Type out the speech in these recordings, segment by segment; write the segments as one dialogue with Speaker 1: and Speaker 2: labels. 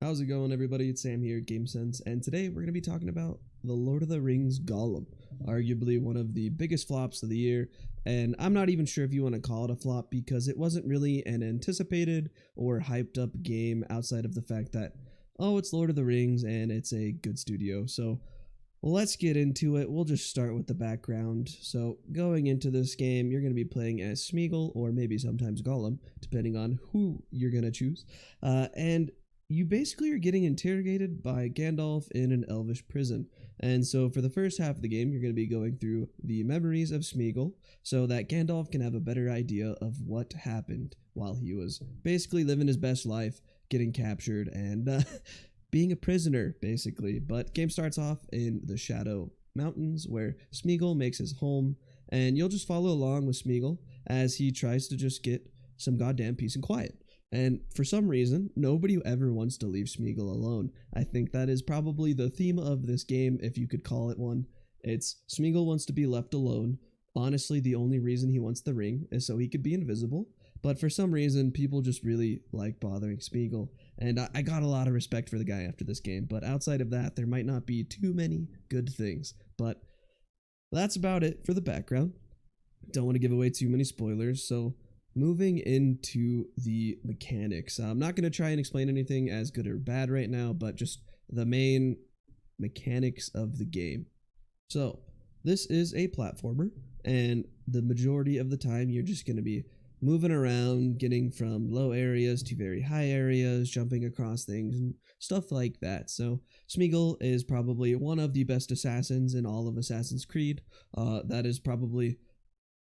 Speaker 1: How's it going, everybody? It's Sam here, GameSense, and today we're going to be talking about The Lord of the Rings Gollum, arguably one of the biggest flops of the year, and I'm not even sure if you want to call it a flop because it wasn't really an anticipated or hyped up game outside of the fact that, oh, it's Lord of the Rings and it's a good studio. So let's get into it. We'll just start with the background. So going into this game, you're going to be playing as Smeagol or maybe sometimes Gollum, depending on who you're going to choose, and you basically are getting interrogated by Gandalf in an elvish prison. And so for the first half of the game, you're going to be going through the memories of Smeagol so that Gandalf can have a better idea of what happened while he was basically living his best life, getting captured, and being a prisoner, basically. But game starts off in the Shadow Mountains where Smeagol makes his home, and you'll just follow along with Smeagol as he tries to just get some goddamn peace and quiet. And for some reason, nobody ever wants to leave Smeagol alone. I think that is probably the theme of this game, if you could call it one. It's Smeagol wants to be left alone. Honestly, the only reason he wants the ring is so he could be invisible. But for some reason, people just really like bothering Smeagol. And I got a lot of respect for the guy after this game. But outside of that, there might not be too many good things. But that's about it for the background. Don't want to give away too many spoilers, so moving into the mechanics. I'm not going to try and explain anything as good or bad right now, but just the main mechanics of the game. So, this is a platformer, and the majority of the time you're just going to be moving around, getting from low areas to very high areas, jumping across things, and stuff like that. So, Smeagol is probably one of the best assassins in all of Assassin's Creed. That is probably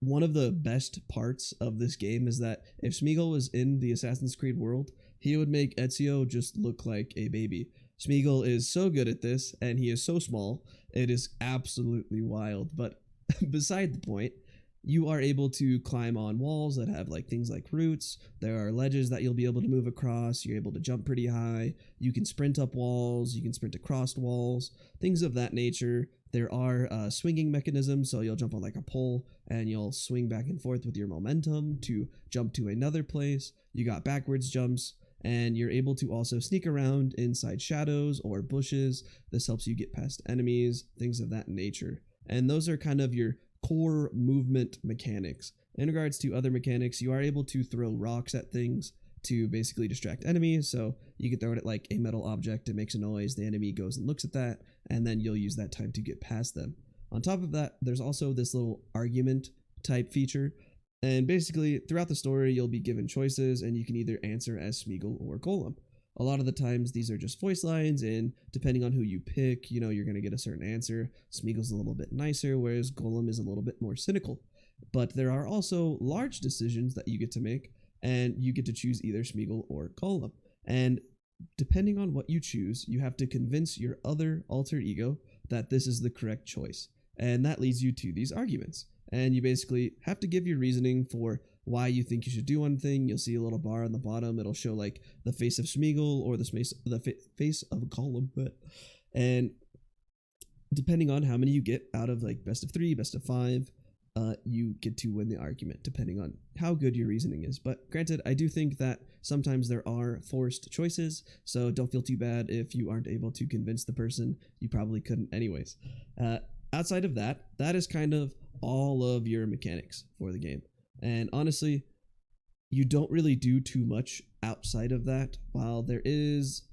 Speaker 1: one of the best parts of this game is that if Smeagol was in the Assassin's Creed world, he would make Ezio just look like a baby. Smeagol is so good at this, and he is so small, it is absolutely wild. But beside the point, you are able to climb on walls that have things like roots. There are ledges that you'll be able to move across. You're able to jump pretty high. You can sprint up walls. You can sprint across walls. Things of that nature. There are swinging mechanisms, so you'll jump on a pole and you'll swing back and forth with your momentum to jump to another place. You got backwards jumps, and you're able to also sneak around inside shadows or bushes. This helps you get past enemies, things of that nature. And those are kind of your core movement mechanics. In regards to other mechanics, you are able to throw rocks at things to basically distract enemies. So you can throw it at a metal object, it makes a noise, the enemy goes and looks at that, and then you'll use that time to get past them. On top of that, there's also this little argument type feature, and basically throughout the story you'll be given choices and you can either answer as Smeagol or Gollum. A lot of the times these are just voice lines, and depending on who you pick, you're going to get a certain answer. Smeagol's a little bit nicer, whereas Gollum is a little bit more cynical. But there are also large decisions that you get to make, and you get to choose either Smeagol or Gollum. And depending on what you choose, you have to convince your other alter ego that this is the correct choice. And that leads you to these arguments. And you basically have to give your reasoning for why you think you should do one thing. You'll see a little bar on the bottom. It'll show the face of Smeagol or the face of Gollum. And depending on how many you get out of best of 3, best of 5, you get to win the argument, depending on how good your reasoning is. But granted, I do think that sometimes there are forced choices, so don't feel too bad if you aren't able to convince the person. You probably couldn't anyways. Outside of that, that is kind of all of your mechanics for the game. And honestly, you don't really do too much outside of that. While there is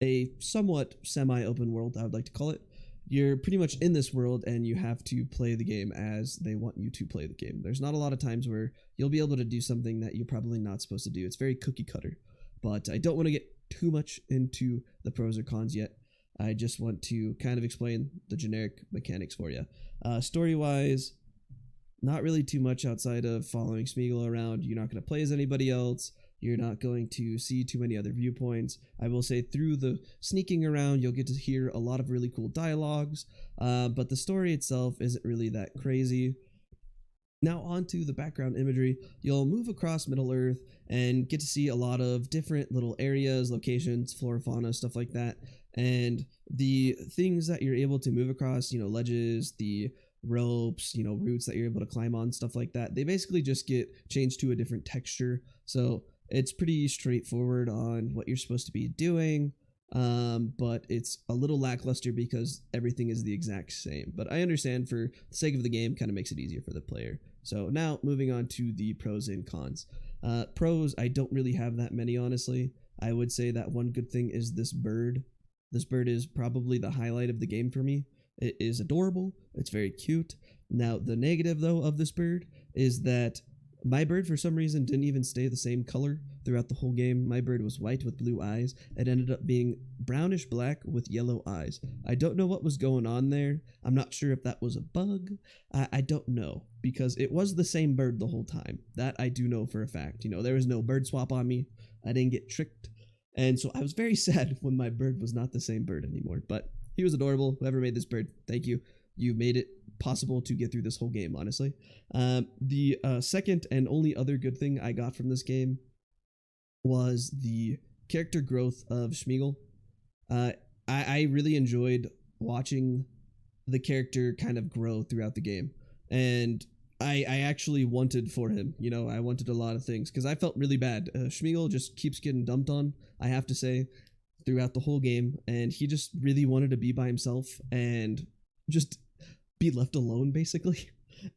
Speaker 1: a somewhat semi-open world, I would like to call it, you're pretty much in this world and you have to play the game as they want you to play the game. There's not a lot of times where you'll be able to do something that you're probably not supposed to do. It's very cookie cutter. But I don't want to get too much into the pros or cons yet. I just want to kind of explain the generic mechanics for you. Story-wise, not really too much outside of following Smeagol around. You're not going to play as anybody else. You're not going to see too many other viewpoints. I will say through the sneaking around, you'll get to hear a lot of really cool dialogues, but the story itself isn't really that crazy. Now onto the background imagery. You'll move across Middle-earth and get to see a lot of different little areas, locations, flora, fauna, stuff like that. And the things that you're able to move across, ledges, the ropes, roots that you're able to climb on, stuff like that, they basically just get changed to a different texture. So It's pretty straightforward on what you're supposed to be doing, but it's a little lackluster because everything is the exact same. But I understand for the sake of the game, kind of makes it easier for the player. So now moving on to the pros and cons. Pros, I don't really have that many, honestly. I would say that one good thing is this bird. This bird is probably the highlight of the game for me. It is adorable. It's very cute. Now, the negative, though, of this bird is that my bird, for some reason, didn't even stay the same color throughout the whole game. My bird was white with blue eyes. It ended up being brownish black with yellow eyes. I don't know what was going on there. I'm not sure if that was a bug. I don't know, because it was the same bird the whole time. That I do know for a fact. You know, there was no bird swap on me. I didn't get tricked. And so I was very sad when my bird was not the same bird anymore. But he was adorable. Whoever made this bird, thank you. You made it possible to get through this whole game, honestly. The second and only other good thing I got from this game was the character growth of Schmeagle. I really enjoyed watching the character kind of grow throughout the game. And I actually wanted for him. You know, I wanted a lot of things because I felt really bad. Schmeagle just keeps getting dumped on, I have to say, throughout the whole game. And he just really wanted to be by himself and just be left alone, basically.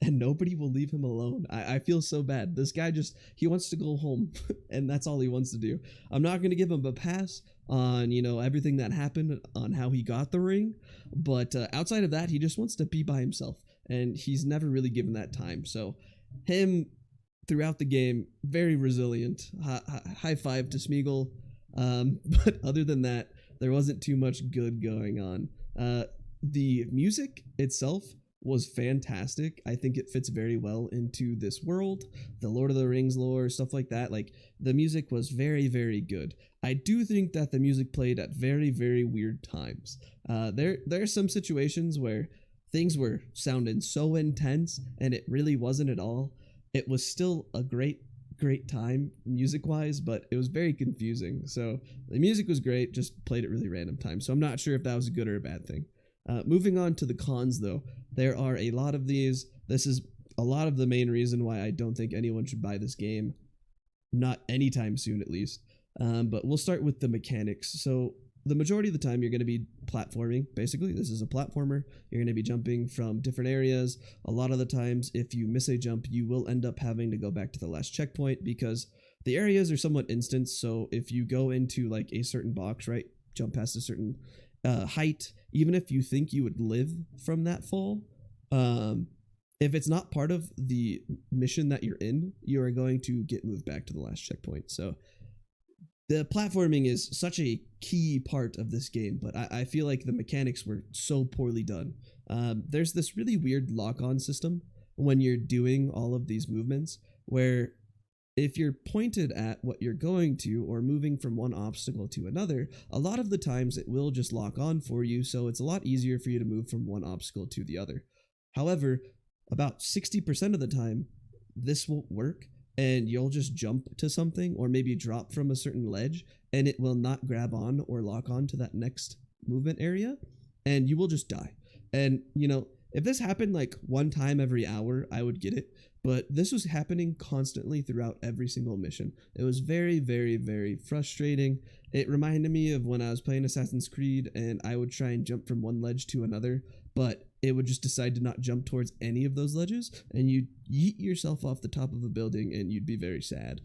Speaker 1: And nobody will leave him alone. I feel so bad. This guy he wants to go home and that's all he wants to do. I'm not going to give him a pass on, you know, everything that happened, on how he got the ring. But outside of that, he just wants to be by himself. And he's never really given that time. So him throughout the game, very resilient. High five to Schmeagle. But other than that, there wasn't too much good going on. The music itself was fantastic. I think it fits very well into this world, the Lord of the Rings lore, stuff like that. Like, the music was very, very good. I do think that the music played at very, very weird times. There are some situations where things were sounding so intense, and it really wasn't at all. It was still a great time music-wise, but it was very confusing. So the music was great, just played at really random times. So I'm not sure if that was a good or a bad thing. Moving on to the cons, though, there are a lot of these. This is a lot of the main reason why I don't think anyone should buy this game. Not anytime soon, at least. But we'll start with the mechanics. So the majority of the time, you're going to be platforming. Basically, this is a platformer. You're going to be jumping from different areas. A lot of the times, if you miss a jump, you will end up having to go back to the last checkpoint because the areas are somewhat instant. So if you go into like a certain box, right, jump past a certain height, even if you think you would live from that fall, if it's not part of the mission that you're in, you are going to get moved back to the last checkpoint. So the platforming is such a key part of this game, but I feel like the mechanics were so poorly done. There's this really weird lock-on system when you're doing all of these movements, where if you're pointed at what you're going to or moving from one obstacle to another, a lot of the times it will just lock on for you, so it's a lot easier for you to move from one obstacle to the other. However, about 60% of the time, this won't work, and you'll just jump to something or maybe drop from a certain ledge, and it will not grab on or lock on to that next movement area, and you will just die. And, you know, if this happened like one time every hour, I would get it. But this was happening constantly throughout every single mission. It was very, very, very frustrating. It reminded me of when I was playing Assassin's Creed and I would try and jump from one ledge to another, but it would just decide to not jump towards any of those ledges, and you'd yeet yourself off the top of a building and you'd be very sad.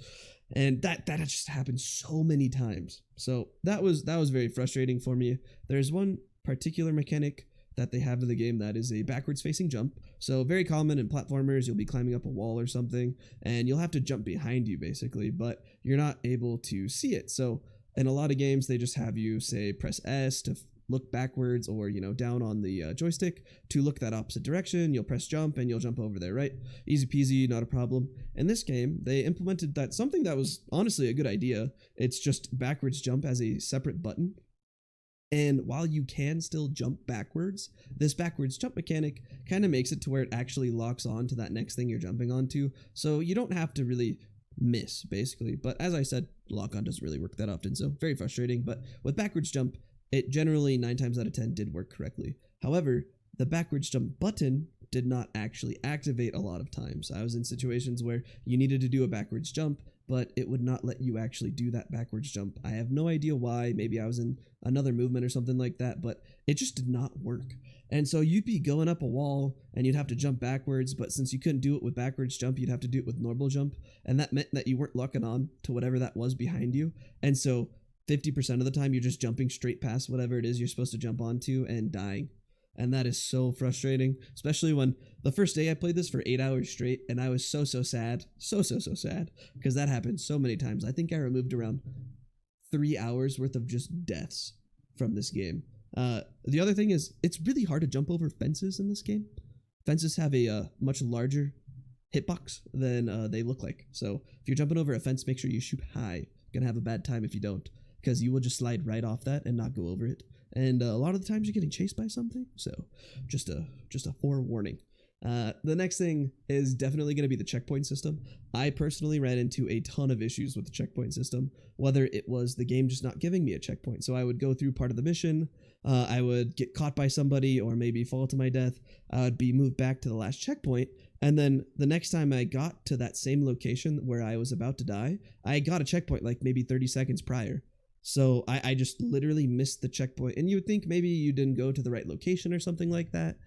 Speaker 1: And that just happened so many times. So that was very frustrating for me. There's one particular mechanic that they have in the game that is a backwards facing jump. So very common in platformers, you'll be climbing up a wall or something and you'll have to jump behind you basically, but you're not able to see it. So in a lot of games, they just have you say press S to look backwards, or, you know, down on the joystick to look that opposite direction. You'll press jump and you'll jump over there, right? Easy peasy, not a problem. In this game, they implemented that, something that was honestly a good idea. It's just backwards jump as a separate button. And while you can still jump backwards, this backwards jump mechanic kind of makes it to where it actually locks on to that next thing you're jumping onto. So you don't have to really miss, basically. But as I said, lock on doesn't really work that often, so very frustrating. But with backwards jump, it generally 9 times out of 10 did work correctly. However, the backwards jump button did not actually activate a lot of times. I was in situations where you needed to do a backwards jump but it would not let you actually do that backwards jump. I have no idea why. Maybe I was in another movement or something like that, but it just did not work. And so you'd be going up a wall and you'd have to jump backwards, but since you couldn't do it with backwards jump, you'd have to do it with normal jump, and that meant that you weren't locking on to whatever that was behind you. And so 50% of the time you're just jumping straight past whatever it is you're supposed to jump onto and dying. And that is so frustrating, especially when the first day I played this for 8 hours straight, and I was so sad, so sad, because that happened so many times. I think I removed around 3 hours worth of just deaths from this game. The other thing is, it's really hard to jump over fences in this game. Fences have a much larger hitbox than they look like. So if you're jumping over a fence, make sure you shoot high. You're gonna have a bad time if you don't, because you will just slide right off that and not go over it. And a lot of the times you're getting chased by something. So just a forewarning. The next thing is definitely going to be the checkpoint system. I personally ran into a ton of issues with the checkpoint system, whether it was the game just not giving me a checkpoint. So I would go through part of the mission, I would get caught by somebody or maybe fall to my death, I would be moved back to the last checkpoint, and then the next time I got to that same location where I was about to die, I got a checkpoint like maybe 30 seconds prior. So I just literally missed the checkpoint. And you would think maybe you didn't go to the right location or something like that,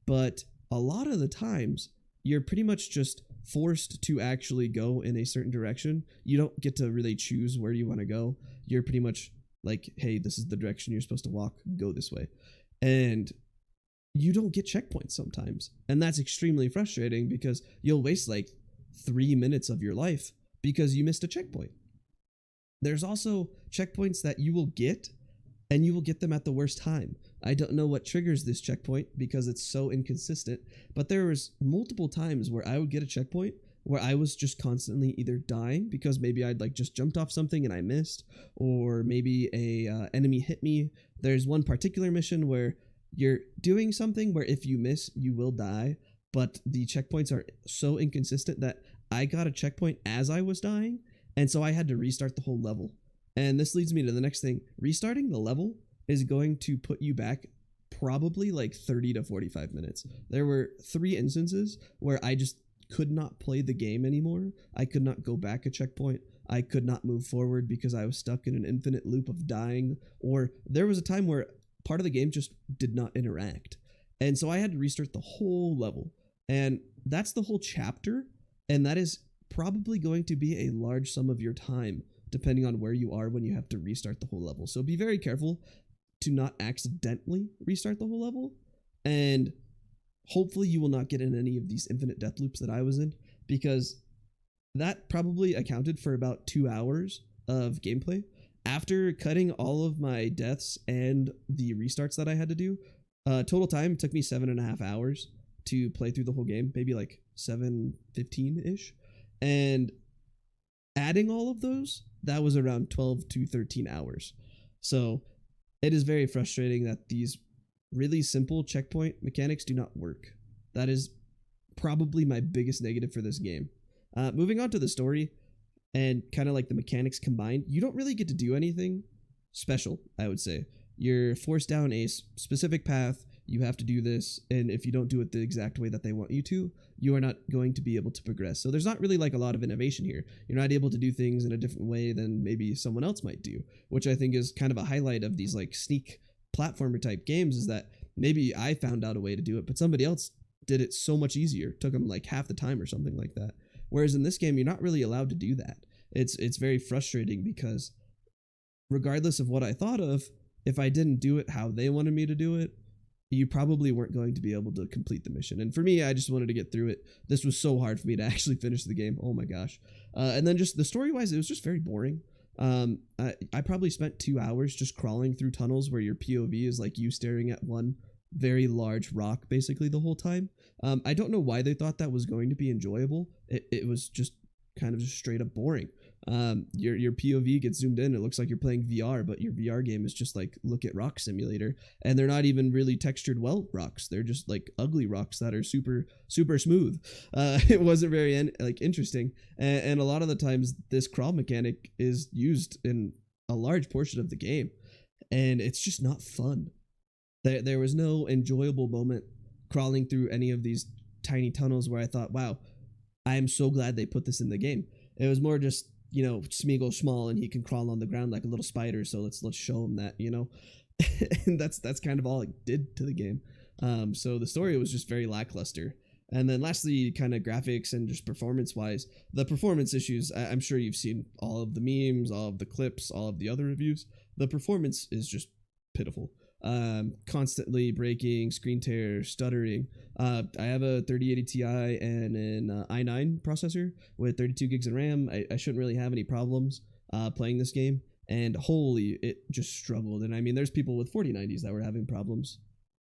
Speaker 1: but a lot of the times you're pretty much just forced to actually go in a certain direction. You don't get to really choose where you want to go. You're pretty much like, hey, this is the direction you're supposed to walk, go this way. And you don't get checkpoints sometimes. And that's extremely frustrating because you'll waste like 3 minutes of your life because you missed a checkpoint. There's also checkpoints that you will get, and you will get them at the worst time. I don't know what triggers this checkpoint because it's so inconsistent, but there was multiple times where I would get a checkpoint where I was just constantly either dying because maybe I'd like just jumped off something and I missed, or maybe a enemy hit me. There's one particular mission where you're doing something where if you miss, you will die, but the checkpoints are so inconsistent that I got a checkpoint as I was dying, and so I had to restart the whole level. And this leads me to the next thing. Restarting the level is going to put you back probably like 30 to 45 minutes. There were 3 instances where I just could not play the game anymore. I could not go back a checkpoint. I could not move forward because I was stuck in an infinite loop of dying. Or there was a time where part of the game just did not interact. And so I had to restart the whole level. And that's the whole chapter. And that is probably going to be a large sum of your time, depending on where you are when you have to restart the whole level. So be very careful to not accidentally restart the whole level, and hopefully you will not get in any of these infinite death loops that I was in, because that probably accounted for about 2 hours of gameplay. After cutting all of my deaths and the restarts that I had to do, total time took me 7.5 hours to play through the whole game, maybe like 7:15-ish. And adding all of those, that was around 12 to 13 hours. So it is very frustrating that these really simple checkpoint mechanics do not work. That is probably my biggest negative for this game. Moving on to the story and kind of like the mechanics combined, you don't really get to do anything special, I would say. You're forced down a specific path. You have to do this, and if you don't do it the exact way that they want you to, you are not going to be able to progress. So there's not really like a lot of innovation here. You're not able to do things in a different way than maybe someone else might do, which I think is kind of a highlight of these like sneak platformer type games, is that maybe I found out a way to do it, but somebody else did it so much easier. It took them like half the time or something like that. Whereas in this game, you're not really allowed to do that. It's very frustrating because regardless of what I thought of, if I didn't do it how they wanted me to do it, you probably weren't going to be able to complete the mission. And for me, I just wanted to get through it. This was so hard for me to actually finish the game. Oh my gosh. And then just the story-wise, it was just very boring. I probably spent 2 hours just crawling through tunnels where your POV is like you staring at one very large rock basically the whole time. I don't know why they thought that was going to be enjoyable. It was just kind of just straight up boring. Your POV gets zoomed in, it looks like you're playing VR, but your VR game is just like look at rock simulator, and they're not even really textured well rocks. They're just like ugly rocks that are super smooth. It wasn't very interesting, and a lot of the times this crawl mechanic is used in a large portion of the game, and it's just not fun. There was no enjoyable moment crawling through any of these tiny tunnels where I thought, wow, I am so glad they put this in the game. It was more just Smeagol Schmall and he can crawl on the ground like a little spider. So let's show him that, and that's kind of all it did to the game. So the story was just very lackluster. And then lastly, kind of graphics and just performance wise, the performance issues, I'm sure you've seen all of the memes, all of the clips, all of the other reviews. The performance is just pitiful. Constantly breaking, screen tear, stuttering. I have a 3080 Ti and an i9 processor with 32 gigs of RAM. I shouldn't really have any problems playing this game. And holy, it just struggled. And I mean, there's people with 4090s that were having problems.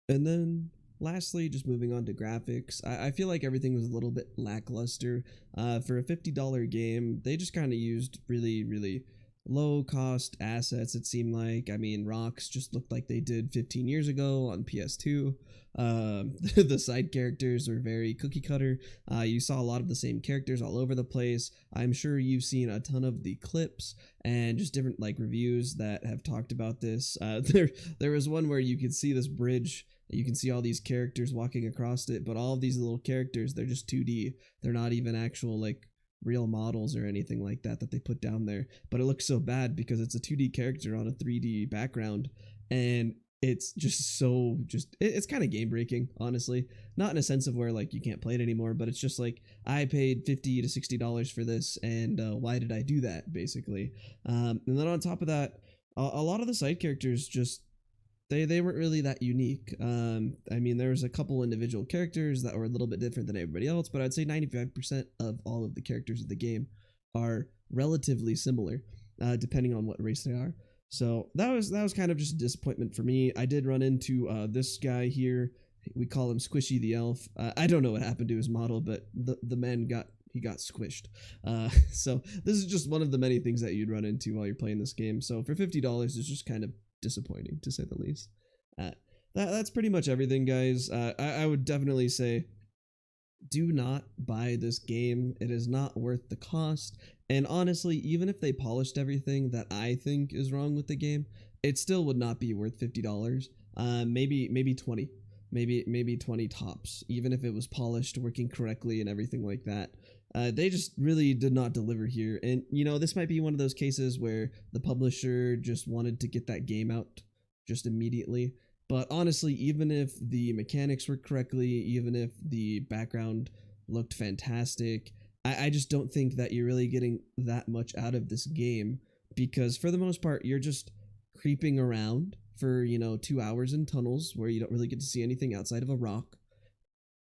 Speaker 1: And then lastly, just moving on to graphics, I feel like everything was a little bit lackluster. For a $50 game, they just kind of used really, really low cost assets, it seemed like. I mean, rocks just looked like they did 15 years ago on PS2. The side characters were very cookie cutter. You saw a lot of the same characters all over the place. I'm sure you've seen a ton of the clips and just different like reviews that have talked about this. There was one where you could see this bridge. You can see all these characters walking across it, but all of these little characters, they're just 2D. They're not even actual like real models or anything like that they put down there. But it looks so bad because it's a 2D character on a 3D background, and it's just so it's kind of game breaking, honestly. Not in a sense of where like you can't play it anymore, but it's just like I paid $50 to $60 for this, and why did I do that, basically? And then on top of that, a lot of the side characters just they weren't really that unique. I mean, there was a couple individual characters that were a little bit different than everybody else, but I'd say 95% of all of the characters of the game are relatively similar, depending on what race they are. So that was kind of just a disappointment for me. I did run into this guy here. We call him Squishy the Elf. I don't know what happened to his model, but the man got squished. So this is just one of the many things that you'd run into while you're playing this game. So for $50, it's just kind of disappointing, to say the least. That's pretty much everything, guys. I would definitely say do not buy this game. It is not worth the cost. And honestly, even if they polished everything that I think is wrong with the game, it still would not be worth $50. Maybe 20. Maybe 20 tops, even if it was polished, working correctly and everything like that. They just really did not deliver here. And, this might be one of those cases where the publisher just wanted to get that game out just immediately. But honestly, even if the mechanics worked correctly, even if the background looked fantastic, I just don't think that you're really getting that much out of this game, because for the most part, you're just creeping around for 2 hours in tunnels where you don't really get to see anything outside of a rock,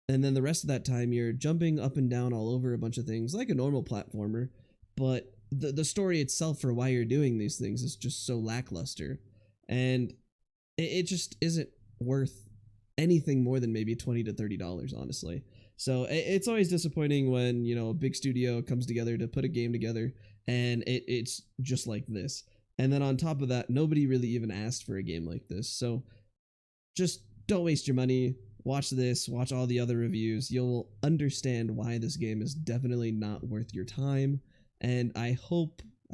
Speaker 1: and then the rest of that time you're jumping up and down all over a bunch of things like a normal platformer. But the story itself for why you're doing these things is just so lackluster, and it just isn't worth anything more than maybe $20 to $30, honestly. So it's always disappointing when a big studio comes together to put a game together and it's just like this. And then on top of that, nobody really even asked for a game like this. So just don't waste your money. Watch this, watch all the other reviews. You'll understand why this game is definitely not worth your time. And I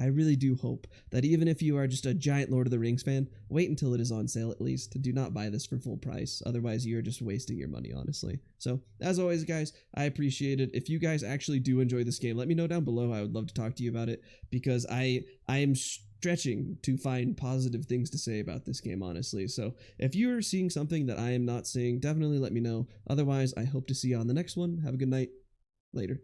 Speaker 1: really do hope that even if you are just a giant Lord of the Rings fan, wait until it is on sale at least. Do not buy this for full price. Otherwise, you're just wasting your money, honestly. So, as always, guys, I appreciate it. If you guys actually do enjoy this game, let me know down below. I would love to talk to you about it, because I am stretching to find positive things to say about this game, honestly. So, if you're seeing something that I am not seeing, definitely let me know. Otherwise, I hope to see you on the next one. Have a good night. Later.